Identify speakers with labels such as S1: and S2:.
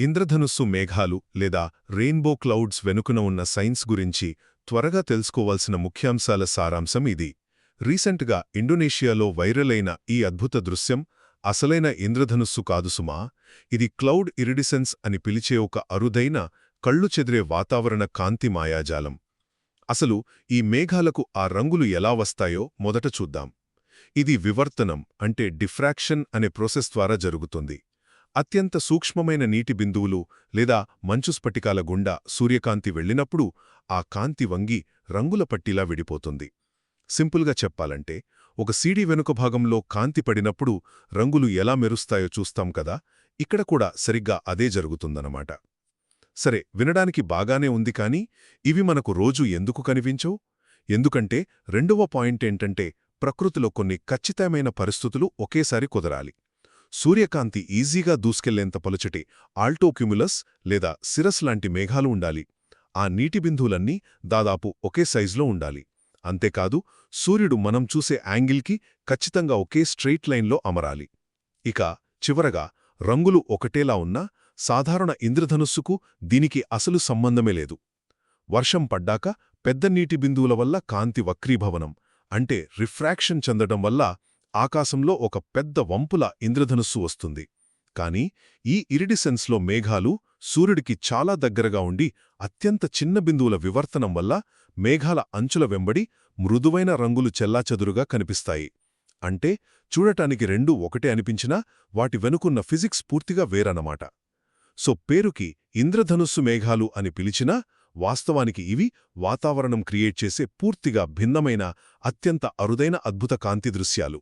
S1: ఇంద్రధనుస్సు మేఘాలు లేదా rainbow clouds వెనుకన ఉన్న సైన్స్ గురించి త్వరగా తెలుసుకోవాల్సిన ముఖ్యాంశాల సారాంశం ఇది. రీసెంట్గా ఇండోనేషియాలో వైరల్ అయిన ఈ అద్భుత దృశ్యం అసలైన ఇంద్రధనుస్సు కాదు సుమా. ఇది క్లౌడ్ ఇరిడిసెన్స్ అని పిలిచే ఒక అరుదైన, కళ్ళు చెదిరే వాతావరణ కాంతి మాయాజాలం. అసలు ఈ మేఘాలకు ఆ రంగులు ఎలా వస్తాయో మొదట చూద్దాం. ఇది వివర్తనం అంటే డిఫ్రాక్షన్ అనే ప్రాసెస్ ద్వారా జరుగుతుంది. అత్యంత సూక్ష్మమైన నీటి బిందువులు లేదా మంచు స్ఫటికాల గుండా సూర్యకాంతి వెళ్ళినప్పుడు ఆ కాంతి వంగి రంగుల పట్టిలా విడిపోతుంది. సింపుల్గా చెప్పాలంటే, ఒక సీడీ వెనుక భాగంలో కాంతి పడినప్పుడు రంగులు ఎలా మెరుస్తాయో చూస్తాం కదా, ఇక్కడ కూడా సరిగ్గా అదే జరుగుతుందన్నమాట. సరే, వినడానికి బాగానే ఉంది, కానీ ఇవి మనకు రోజూ ఎందుకు కనిపించవు? ఎందుకంటే రెండవ పాయింటేంటంటే, ప్రకృతిలో కొన్ని ఖచ్చితమైన పరిస్థితులు ఒకేసారి కుదరాలి. సూర్యకాంతి ఈజీగా దూసుకెళ్లేంత పలుచటి ఆల్టోక్యుములస్ లేదా సిరస్ లాంటి మేఘాలు ఉండాలి. ఆ నీటి బిందువులన్నీ దాదాపు ఒకే సైజులో ఉండాలి. అంతేకాదు, సూర్యుడు మనం చూసే యాంగిల్కి ఖచ్చితంగా ఒకే స్ట్రెయిట్ లైన్లో అమరాలి. ఇక చివరగా, రంగులు ఒకటేలా ఉన్నా సాధారణ ఇంద్రధనుస్సుకు దీనికి అసలు సంబంధమే లేదు. వర్షం పడ్డాక పెద్ద నీటి బిందువుల వల్ల కాంతి వక్రీభవనం అంటే రిఫ్రాక్షన్ చెందడం వల్ల ఆకాశంలో ఒక పెద్ద వంపుల ఇంద్రధనుస్సు వస్తుంది. కాని ఈ ఇరిడిసెన్స్లో మేఘాలు సూర్యుడికి చాలా దగ్గరగా ఉండి అత్యంత చిన్న బిందువుల వివర్తనం వల్ల మేఘాల అంచుల వెంబడి మృదువైన రంగులు చెల్లాచెదురుగా కనిపిస్తాయి. అంటే చూడటానికి రెండూ ఒకటే అనిపించినా వాటి వెనుకున్న ఫిజిక్స్ పూర్తిగా వేరన్నమాట. సో పేరుకి ఇంద్రధనుస్సు మేఘాలు అని పిలిచినా వాస్తవానికి ఇవి వాతావరణం క్రియేట్ చేసే పూర్తిగా భిన్నమైన, అత్యంత అరుదైన అద్భుత కాంతి దృశ్యాలు.